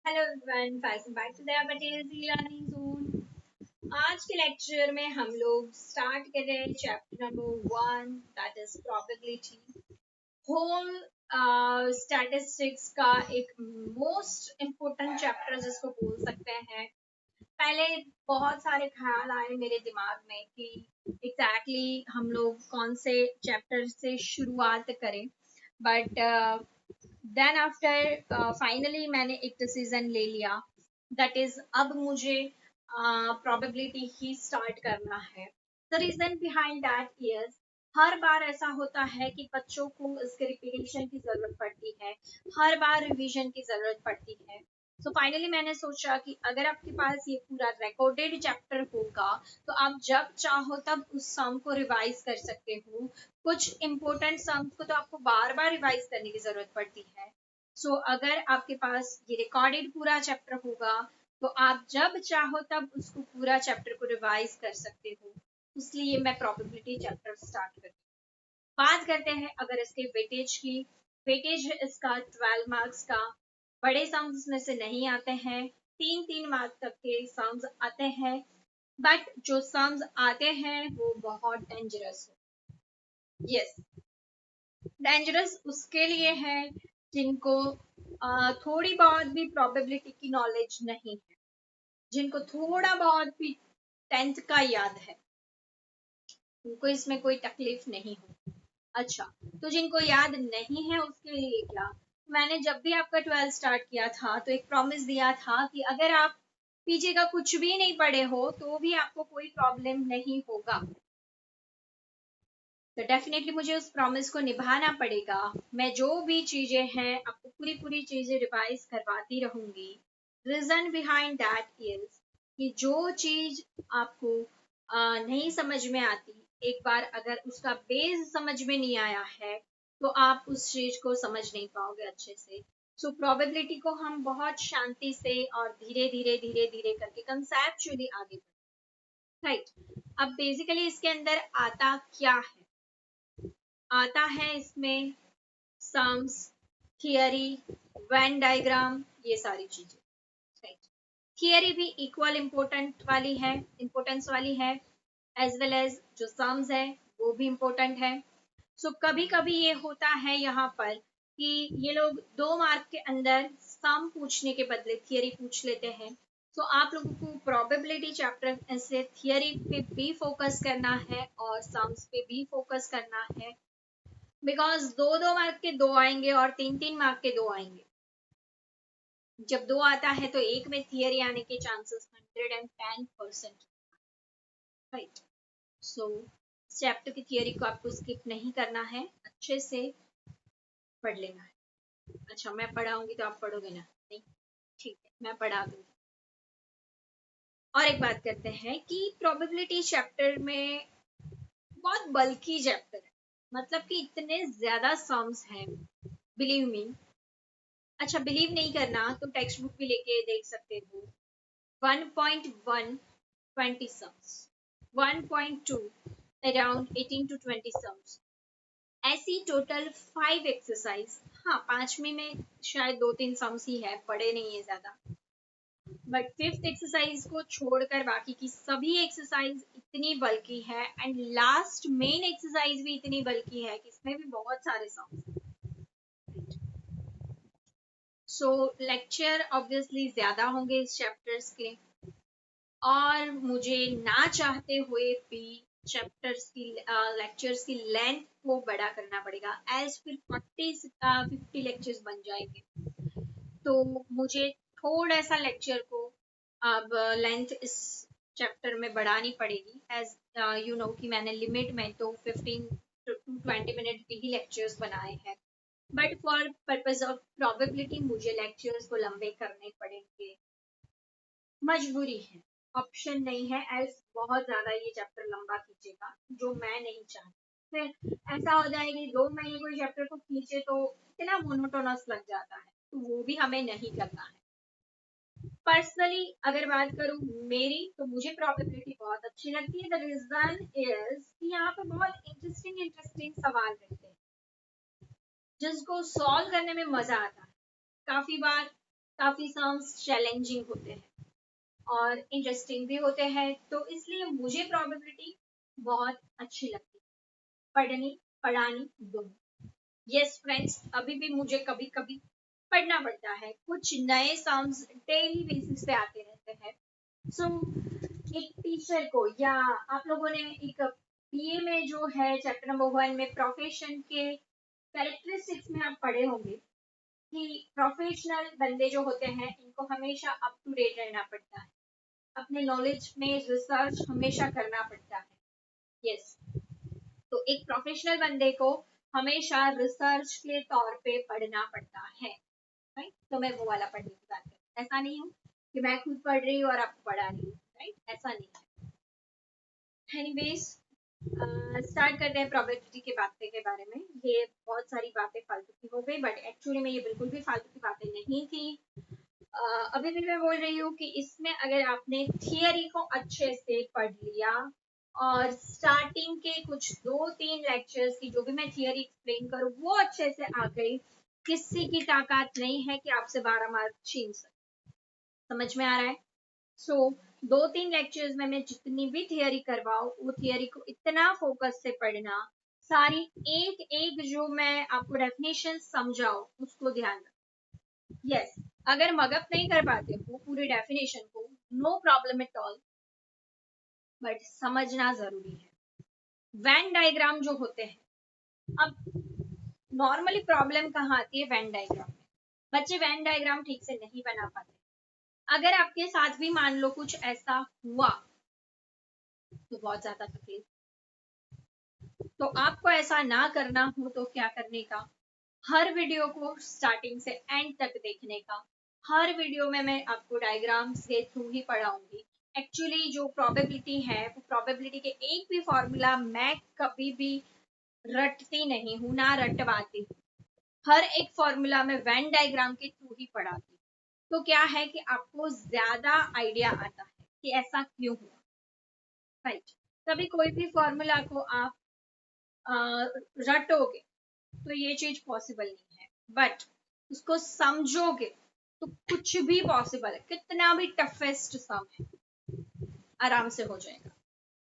Hello everyone, welcome back to Daya Patel learning zone. आज के lecture में हम लोग स्टार्ट कर रहे हैं chapter number 1, that is probability. Whole statistics का एक मोस्ट इम्पोर्टेंट चैप्टर जिसको बोल सकते हैं। पहले बहुत सारे ख्याल आए मेरे दिमाग में कि एग्जैक्टली हम लोग कौन से चैप्टर से शुरुआत करें, बट देन आफ्टर फाइनली मैंने एक डिसीजन ले लिया, दैट इज अब मुझे प्रोबेबिलिटी ही स्टार्ट करना है। The reason behind that is हर बार ऐसा होता है कि बच्चों को इसके रिपीटेशन की जरूरत पड़ती है, हर बार रिवीजन की जरूरत पड़ती है। सो फाइनली मैंने सोचा कि अगर आपके पास ये पूरा रिकॉर्डेड चैप्टर होगा तो आप जब चाहो तब उस सम को रिवाइज कर सकते हो। कुछ इंपॉर्टेंट सम्स को तो आपको बार बार रिवाइज करने की जरूरत पड़ती है। सो अगर आपके पास ये रिकॉर्डेड पूरा चैप्टर होगा तो आप जब चाहो तब उसको पूरा चैप्टर को रिवाइज कर सकते हो। इसलिए मैं प्रोबेबिलिटी चैप्टर स्टार्ट करती हूँ। बात करते हैं अगर इसके वेटेज की। वेटेज है इसका 12 मार्क्स का। बड़े सम्स में से नहीं आते हैं, 3-3 मार्क्स तक के सम्स आते हैं, बट जो सम्स आते हैं वो बहुत डेंजरस है। यस, डेंजरस उसके लिए है जिनको थोड़ी बहुत भी प्रोबेबिलिटी की नॉलेज नहीं है, जिनको थोड़ा बहुत भी 10th का याद है, उनको इसमें कोई तकलीफ नहीं हो। अच्छा, तो जिनको याद नहीं है उसके लिए क्या? मैंने जब भी आपका 12 स्टार्ट किया था तो एक प्रॉमिस दिया था कि अगर आप पीछे का कुछ भी नहीं पढ़े हो तो भी आपको कोई प्रॉब्लम नहीं होगा। तो डेफिनेटली मुझे उस प्रॉमिस को निभाना पड़ेगा। मैं जो भी चीजें हैं आपको पूरी पूरी चीजें रिवाइज करवाती रहूंगी। रीजन बिहाइंड दैट इज कि जो चीज आपको नहीं समझ में आती, एक बार अगर उसका बेस समझ में नहीं आया है तो आप उस चीज को समझ नहीं पाओगे अच्छे से। सो प्रोबेबिलिटी को हम बहुत शांति से और धीरे धीरे धीरे धीरे करके कंसेप्चुअली आगे बढ़े, राइट। अब बेसिकली इसके अंदर आता क्या है? आता है इसमें सम्स, थियरी, वेन डायग्राम, ये सारी चीजें, राइट। थियरी भी इक्वल इम्पोर्टेंस वाली है, एज वेल एज जो सम्स है वो भी इम्पोर्टेंट है। सो कभी कभी ये होता है यहाँ पर कि ये लोग 2 मार्क के अंदर सम पूछने के बदले थियरी पूछ लेते हैं। तो आप लोगों को प्रोबेबिलिटी चैप्टर से थियरी पे भी फोकस करना है और सम्स पे भी फोकस करना है, बिकॉज 2-2 मार्क के 2 आएंगे और 3-3 मार्क के 2 आएंगे। जब 2 आता है तो एक में थियरी आने के चांसेस 110%, राइट। सो चैप्टर की थियरी को आपको स्किप नहीं करना है, अच्छे से पढ़ लेना है। अच्छा, मैं पढ़ाऊंगी तो आप पढ़ोगे ना? नहीं, ठीक है, मैं पढ़ा दूंगी। और एक बात करते हैं कि प्रोबेबिलिटी चैप्टर में बहुत बल्कि चैप्टर है, मतलब कि इतने ज्यादा सम्स हैं, बिलीव मी। अच्छा, बिलीव नहीं करना तो टेक्स्ट बुक भी लेके देख सकते हो। 1.1 20 सम्स, 1.2 अराउंड 18 to 20 सम्स, ऐसी टोटल 5 एक्सरसाइज। हाँ, 5वीं में शायद 2-3 सम्स ही है, पढ़े नहीं है ज्यादा, बट 5th एक्सरसाइज को छोड़कर बाकी की सभी एक्सरसाइज इतनी बल्कि है, एंड लास्ट मेन एक्सरसाइज भी इतनी बल्कि है कि इसमें भी बहुत सारे सम्स। सो लेक्चर ऑब्वियसली ज्यादा होंगे इस चैप्टर्स के, और मुझे ना चाहते हुए भी चैप्टर्स की लेक्चर्स की लेंथ को बड़ा करना पड़ेगा, एज फिर 40-50 लेक्चर्स बन जाएंगे। तो मुझे थोड़ा सा लेक्चर को अब लेंथ इस चैप्टर में बढ़ानी पड़ेगी, एज यू नो कि मैंने लिमिट में तो 15 to 20 मिनट के ही लेक्चर्स बनाए हैं, but for purpose of probability मुझे लेक्चर्स को लंबे करने पड़ेंगे, मजबूरी है, ऑप्शन नहीं है। एज बहुत ज्यादा ये चैप्टर लंबा खींचेगा जो मैं नहीं चाहती। फिर ऐसा हो जाएगा कि 2 महीने कोई चैप्टर को खींचे तो इतना मोनोटोनस लग जाता है, तो वो भी हमें नहीं करना है। पर्सनली अगर बात करूं मेरी, तो मुझे प्रोबेबिलिटी बहुत अच्छी लगती है। द रीजन इज कि यहाँ पे बहुत इंटरेस्टिंग सवाल रहते हैं जिसको सॉल्व करने में मजा आता है। काफी बार काफी सम्स चैलेंजिंग होते हैं और इंटरेस्टिंग भी होते हैं, तो इसलिए मुझे प्रोबेबिलिटी बहुत अच्छी लगती है, पढ़नी पढ़ानी दोनों। यस फ्रेंड्स, अभी भी मुझे कभी कभी पढ़ना पड़ता है, कुछ नए सम्स डेली बेसिस पे आते रहते हैं। सो एक टीचर को, या आप लोगों ने एक बीए में जो है चैप्टर नंबर 1 में प्रोफेशन के कैरेक्टरिस्टिक्स में आप पढ़े होंगे कि प्रोफेशनल बंदे जो होते हैं इनको हमेशा अप टू डेट रहना पड़ता है, अपने नॉलेज में रिसर्च हमेशा करना पड़ता है। यस, तो एक प्रोफेशनल बंदे को हमेशा रिसर्च के तौर पे पढ़ना पड़ता है, राइट? तो मैं वो वाला पढ़ने की बात कर रही हूँ, ऐसा नहीं हूँ कि मैं खुद पढ़ रही हूँ और आपको पढ़ा रही हूँ, राइट? ऐसा नहीं है। एनीवेज, स्टार्ट करते हैं प्रोबेबिलिटी के बातें के बारे में। ये बहुत सारी बातें फालतू की हो गई, बट एक्चुअली में ये बिल्कुल भी फालतू की बातें नहीं थी। अभी भी मैं बोल रही हूँ कि इसमें अगर आपने थियरी को अच्छे से पढ़ लिया और स्टार्टिंग के कुछ 2-3 लेक्चर्स की जो भी मैं थियरी एक्सप्लेन करूँ वो अच्छे से आ गई, किसी की ताकत नहीं है कि आपसे 12 मार्क छीन सके। समझ में आ रहा है? सो 2-3 लेक्चर्स में मैं जितनी भी थियरी करवाऊँ वो थियरी को इतना फोकस से पढ़ना, सारी एक एक जो मैं आपको डेफिनेशन समझाऊं उसको ध्यान रखना। यस, अगर मगअप नहीं कर पाते हो पूरी डेफिनेशन को, no problem at all, but समझना जरूरी है। वेन डायग्राम जो होते हैं, अब नॉर्मली प्रॉब्लम कहाँ आती है? वेन डायग्राम में बच्चे वेन डायग्राम ठीक से नहीं बना पाते। अगर आपके साथ भी मान लो कुछ ऐसा हुआ तो बहुत ज्यादा तकलीफ। तो आपको ऐसा ना करना हो तो क्या करने का? हर वीडियो को स्टार्टिंग से एंड तक देखने का। हर वीडियो में मैं आपको डायग्राम्स के थ्रू ही पढ़ाऊंगी। एक्चुअली जो प्रोबेबिलिटी है वो प्रोबेबिलिटी के एक भी फॉर्मूला मैं कभी भी रटती नहीं हूँ, ना रटवाती हूँ। हर एक फॉर्मूला में वेन डायग्राम के थ्रू ही पढ़ाती हूँ। तो क्या है कि आपको ज्यादा आइडिया आता है कि ऐसा क्यों हुआ, राइट? कभी कोई भी फॉर्मूला को आप रटोगे तो ये चीज पॉसिबल नहीं है, बट उसको समझोगे तो कुछ भी पॉसिबल है, कितना भी टफेस्ट सम है आराम से हो जाएगा,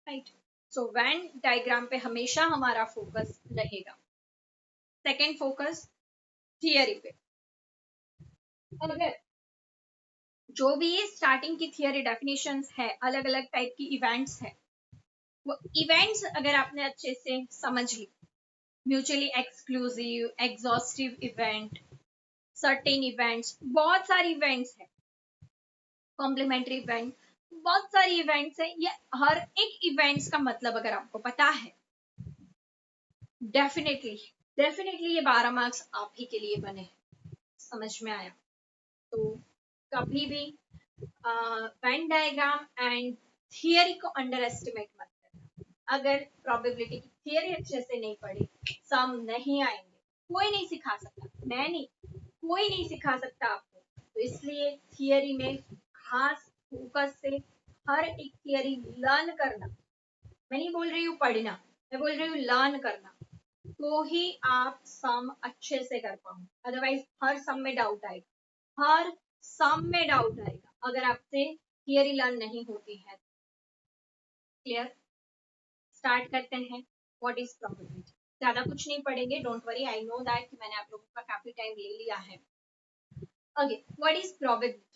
राइट? सो वेन डायग्राम पे हमेशा हमारा फोकस रहेगा। सेकेंड फोकस थियरी पे। अगर जो भी स्टार्टिंग की थियरी डेफिनेशंस है, अलग अलग टाइप की इवेंट्स है, वो इवेंट्स अगर आपने अच्छे से समझ ली, mutually exclusive, exhaustive event, certain events, बहुत सारी इवेंट्स है, कॉम्प्लीमेंट्री इवेंट, बहुत सारी इवेंट्स है। ये हर एक इवेंट्स का मतलब अगर आपको पता है, डेफिनेटली डेफिनेटली ये 12 मार्क्स आप ही के लिए बने। समझ में आया? तो कभी भी वेन डायग्राम एंड थियरी को अंडर एस्टिमेट मत करना। अगर प्रोबेबिलिटी की थियरी अच्छे से नहीं पढ़ी, सम नहीं आएंगे। कोई नहीं सिखा सकता, मैं नहीं, कोई नहीं सिखा सकता आपको। तो इसलिए थियरी में खास फोकस से हर एक थियरी लर्न करना। मैं नहीं बोल रही हूँ पढ़ना, मैं बोल रही हूँ लर्न करना, तो ही आप सम अच्छे से कर पाओ। अदरवाइज हर सम में डाउट आएगा, हर सम में डाउट आएगा अगर आपसे थियरी लर्न नहीं होती है। क्लियर? स्टार्ट करते हैं। What is probability? ज्यादा कुछ नहीं पढ़ेंगे, don't worry, I know that कि मैंने आप लोगों का काफी टाइम ले लिया है। Okay, what is probability?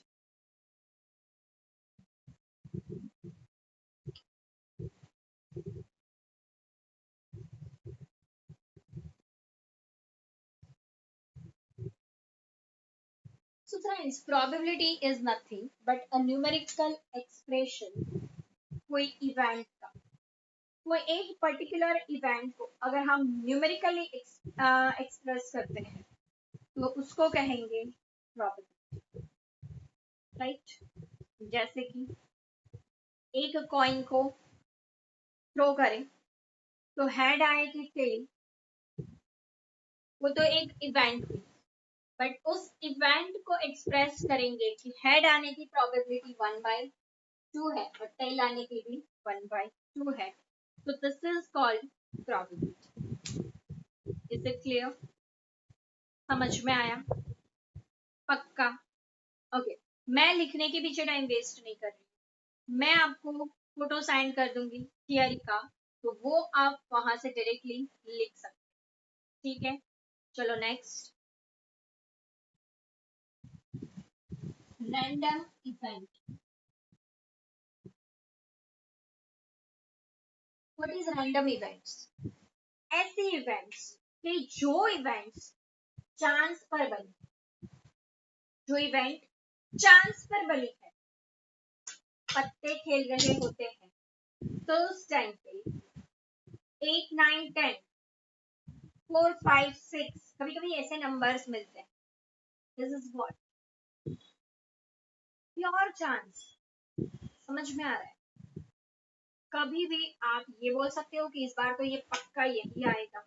So friends, probability is nothing but a numerical expression कोई इवेंट का, कोई एक पर्टिकुलर इवेंट को अगर हम न्यूमेरिकली एक्सप्रेस करते हैं तो उसको कहेंगे प्रोबेबिलिटी, राइट? जैसे कि एक कॉइन को थ्रो करें तो हेड आए कि टेल, वो तो एक इवेंट हुई, बट उस इवेंट को एक्सप्रेस करेंगे कि हेड आने की प्रोबेबिलिटी 1/2 है और टेल आने की भी 1/2 है, तो this is called probability. Is it clear? समझ में आया? पक्का? ओके, मैं लिखने के पीछे टाइम वेस्ट नहीं कर रही, मैं आपको फोटो सेंड कर दूंगी थियरी का, तो वो आप वहां से डायरेक्टली लिख सकते हैं, ठीक है। चलो next, random event. What is random events? ऐसे इवेंट्स कि जो इवेंट्स चांस पर बनी, जो इवेंट चांस पर बनी है, पत्ते खेल रहे होते हैं तो उस टाइम पे 8 9 10 4 5 6 कभी कभी ऐसे नंबर्स मिलते हैं, this is what pure chance. समझ में आ रहा है? कभी भी आप ये बोल सकते हो कि इस बार तो ये पक्का यही आएगा,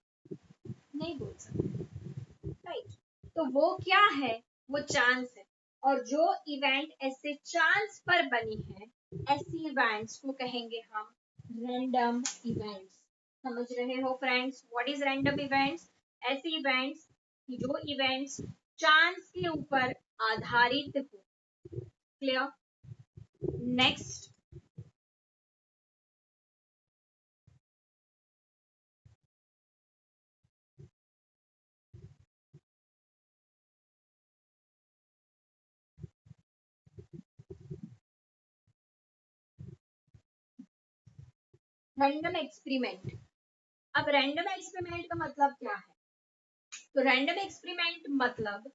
नहीं बोल सकते, राइट? तो वो क्या है, वो चांस है। और जो इवेंट ऐसे चांस पर बनी है, ऐसी इवेंट्स को कहेंगे हम रैंडम इवेंट्स। समझ रहे हो friends, what is random events? ऐसी इवेंट्स कि जो इवेंट्स चांस के ऊपर आधारित हो। क्लियर? Next, random experiment. अब रैंडम एक्सपेरिमेंट का मतलब क्या है? तो रैंडम एक्सपेरिमेंट मतलब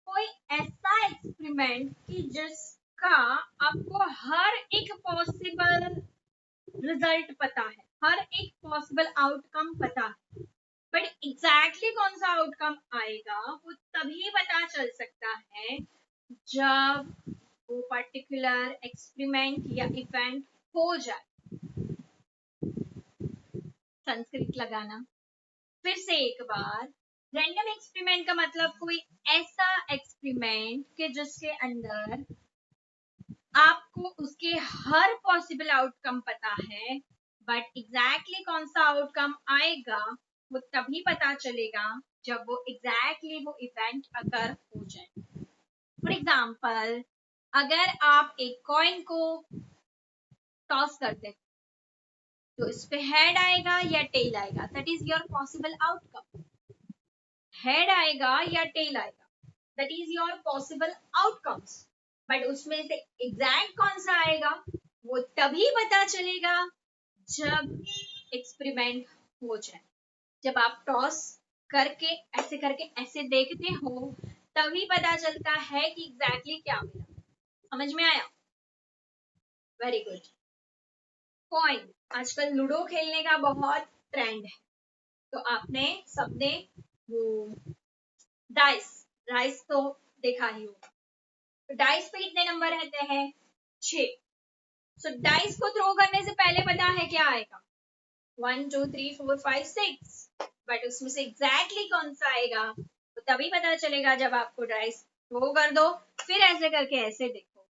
कोई ऐसा एक्सपेरिमेंट कि जिसका आपको हर एक पॉसिबल रिजल्ट पता है, हर एक पॉसिबल आउटकम पता है, बट एग्जैक्टली कौन सा आउटकम आएगा वो तभी पता चल सकता है जब वो पर्टिकुलर एक्सपेरिमेंट या इवेंट हो जाए। संस्कृत लगाना फिर से एक बार, रैंडम एक्सपेरिमेंट का मतलब कोई ऐसा एक्सपेरिमेंट कि जिसके अंदर आपको उसके हर पॉसिबल आउटकम पता है, बट एग्जैक्टली कौन सा आउटकम आएगा वो तभी पता चलेगा जब वो एग्जैक्टली वो इवेंट अगर हो जाए। फॉर एग्जाम्पल, अगर आप एक कॉइन को टॉस करते हैं तो इस पे हेड आएगा या टेल आएगा, that is your possible outcome. Head आएगा या टेल आएगा, that is your possible outcomes. But उसमें से एग्जैक्ट कौन सा आएगा वो तभी पता चलेगा जब एक्सपेरिमेंट हो जाए। जब आप टॉस करके ऐसे देखते हो तभी पता चलता है कि एग्जैक्टली क्या मिला। समझ में आया? Very good. कॉइन, आजकल लूडो खेलने का बहुत ट्रेंड है, तो आपने सबने वो डाइस, डाइस तो देखा ही होगा। तो डाइस पे कितने नंबर रहते हैं? 6। सो डाइस को थ्रो करने से पहले पता है क्या आएगा? 1 2 3 4 5 6, बट उसमें से एग्जैक्टली कौन सा आएगा तो तभी पता चलेगा जब आपको डाइस थ्रो कर दो, फिर ऐसे करके ऐसे देखो।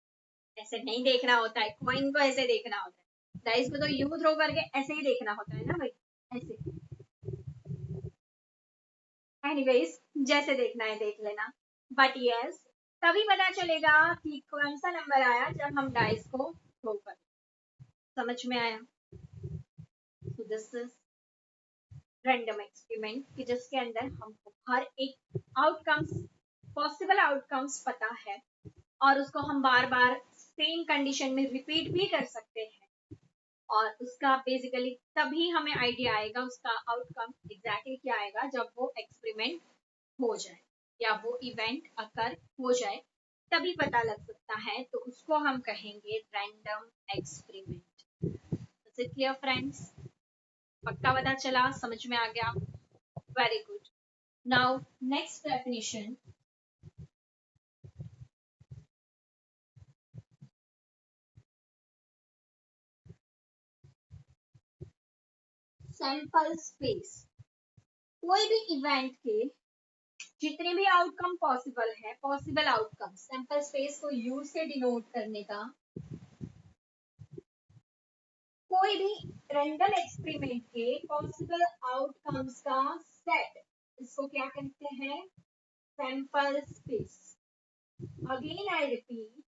ऐसे नहीं देखना होता है, कॉइन को ऐसे देखना होता है, डाइस को तो यूं थ्रो करके ऐसे ही देखना होता है ना भाई, ऐसे। एनीवेज, जैसे देखना है देख लेना, बट यस, तभी पता चलेगा कि कौन सा नंबर आया जब हम डाइस को थ्रो कर। समझ में आया? तो दिस इज रैंडम एक्सपेरिमेंट कि जिसके अंदर हमको हर एक आउटकम्स, पॉसिबल आउटकम्स पता है और उसको हम बार बार सेम कंडीशन में रिपीट भी कर सकते हैं, और उसका बेसिकली तभी हमें आइडिया आएगा उसका आउटकम एग्जैक्टली क्या आएगा जब वो एक्सपेरिमेंट हो जाए या वो इवेंट अकर हो जाए, तभी पता लग सकता है, तो उसको हम कहेंगे random experiment. Is it clear friends? पक्का पता चला, समझ में आ गया? Very good. Now next definition, sample space. कोई भी इवेंट के जितने भी आउटकम पॉसिबल है, पॉसिबल आउटकम, सैंपल स्पेस को यू से डिनोट करने का, कोई भी रैंडम एक्सपेरिमेंट के पॉसिबल आउटकम्स का सेट, इसको क्या कहते हैं? Sample space. Again I repeat,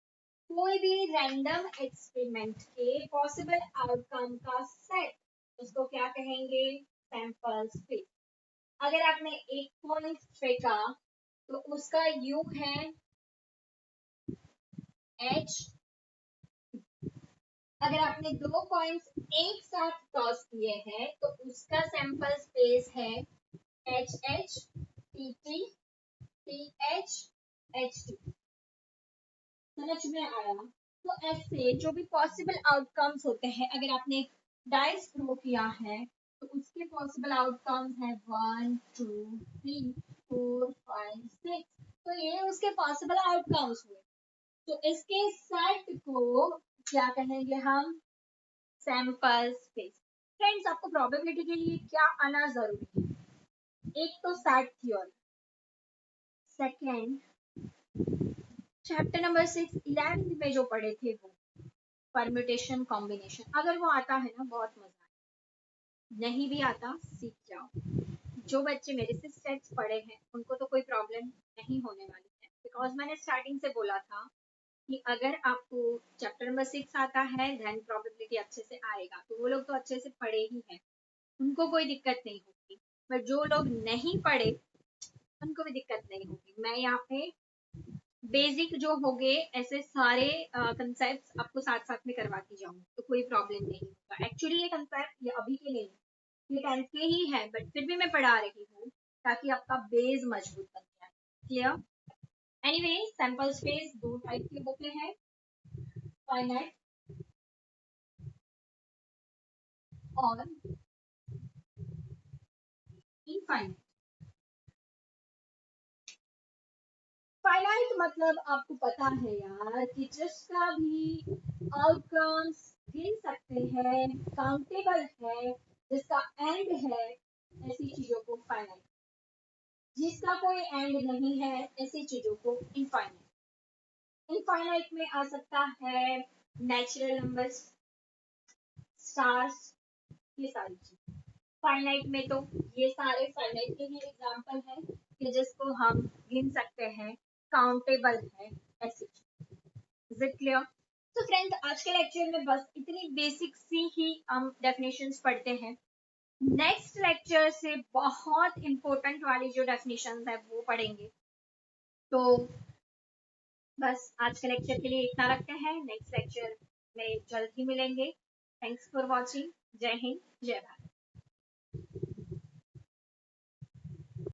कोई भी रैंडम एक्सपेरिमेंट के पॉसिबल आउटकम का सेट, उसको क्या कहेंगे? Sample space. अगर आपने एक पॉइंट फेंका तो उसका यू है एच। अगर आपने दो पॉइंट्स एक साथ टॉस किए हैं तो उसका सैंपल स्पेस है H H T T T H H T. समझ में आया? तो ऐसे जो भी पॉसिबल आउटकम्स होते हैं, अगर आपने डाइस थ्रो किया है तो उसके पॉसिबल आउटकम्स है 1 2 3 4 5 6। तो ये उसके पॉसिबल आउटकम्स हुए। तो इसके सेट को क्या कहेंगे हम? Sample space. फ्रेंड्स, आपको प्रोबेबिलिटी के लिए क्या आना जरूरी है? एक तो set theory, second chapter number 6 11th में जो पढ़े थे वो परम्यूटेशन कॉम्बिनेशन। अगर वो आता है ना, बहुत मजा है। नहीं भी आता, सीख जाओ। जो बच्चे मेरे से सेट्स पढ़े हैं उनको तो कोई प्रॉब्लम नहीं होने वाली है, बिकॉज मैंने स्टार्टिंग से बोला था कि अगर आपको चैप्टर नंबर 6 आता है देन प्रोबेबिलिटी अच्छे से आएगा। तो वो लोग तो अच्छे से पढ़े ही हैं, उनको कोई दिक्कत नहीं होगी। पर जो लोग नहीं पढ़े उनको भी दिक्कत नहीं होगी। मैं यहाँ पे बेसिक जो होंगे ऐसे सारे कंसेप्ट आपको साथ साथ में करवाती जाऊंगी, तो कोई प्रॉब्लम नहीं होगा। एक्चुअली ये कंसेप्ट ये अभी के नहीं, ये 10th के ही है, बट फिर भी मैं पढ़ा रही हूँ ताकि आपका बेस मजबूत बन जाए। क्लियर? एनीवे, सैंपल स्पेस दो टाइप के होते हैं, फाइनाइट और इनफाइनाइट। फाइनाइट मतलब आपको पता है यार कि जिसका भी आउटकम्स गिन सकते हैं, काउंटेबल है, जिसका एंड है, ऐसी चीजों को फाइनाइट। जिसका कोई एंड नहीं है, ऐसी चीजों को इनफाइनाइट। इनफाइनाइट में आ सकता है नेचुरल नंबर्स, स्टार्स, ये सारी चीजें। फाइनाइट में तो ये सारे फाइनाइट के ही एग्जांपल हैं कि जिसको हम गिन सकते हैं, काउंटेबल है, ऐसी चीज। Is it clear? तो फ्रेंड्स, आज के लेक्चर में बस इतनी बेसिक सी ही हम डेफिनेशंस पढ़ते हैं। नेक्स्ट लेक्चर से बहुत इंपॉर्टेंट वाली जो डेफिनेशंस है वो पढ़ेंगे। तो बस आज के लेक्चर के लिए इतना रखते हैं, नेक्स्ट लेक्चर में जल्द ही मिलेंगे। Thanks for watching. जय हिंद, जय भारत।